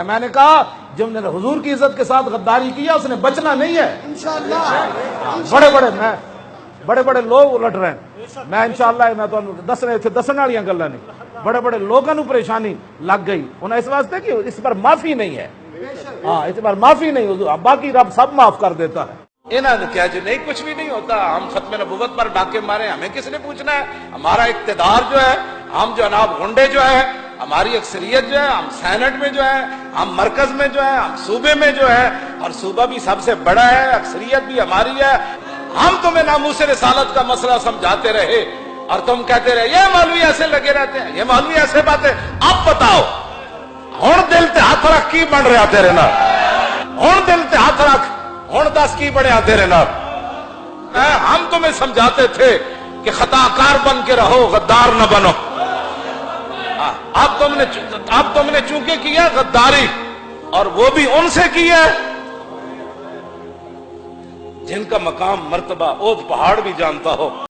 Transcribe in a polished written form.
میں نے کہا جب نے حضور کی عزت کے ساتھ غداری کیا اس نے بچنا نہیں ہے انشاءاللہ۔ بڑے بڑے لوگ الٹ رہے ہیں، میں انشاءاللہ میں تو دسنے والی گلاں نہیں، بڑے بڑے لوگوں کو پریشانی لگ گئی انہیں اس واسطے کہ اس پر معافی نہیں ہے، ہاں اس پر معافی نہیں، باقی رب سب معاف کر دیتا ہے۔ انہوں نے کہا جی نہیں کچھ بھی نہیں ہوتا، ہم ختم نبوت پر ڈاکے مارے، ہمیں کس نے پوچھنا ہے، ہمارا اقتدار جو ہے، ہم جناب گنڈے جو ہے، ہماری اکثریت جو ہے، ہم سینٹ میں جو ہے، ہم مرکز میں جو ہے، ہم صوبے میں جو ہے، اور صوبہ بھی سب سے بڑا ہے، اکثریت بھی ہماری ہے، ہم تمہیں ناموس رسالت کا مسئلہ سمجھاتے رہے اور تم کہتے رہے یہ مولوی ایسے لگے رہتے ہیں، یہ مولوی ایسے باتیں، اب بتاؤ ہن دل تے ہاتھ رکھ کی بن رہا تیرے نال، ہن دل تے ہاتھ رکھ، ہن دس کی بنیا تیرے نال۔ ہم تمہیں سمجھاتے تھے کہ خطا کار بن کے رہو، غدار نہ بنو، اب تم نے چونکہ کیا غداری، اور وہ بھی ان سے کی ہے جن کا مقام مرتبہ اوت پہاڑ بھی جانتا ہو۔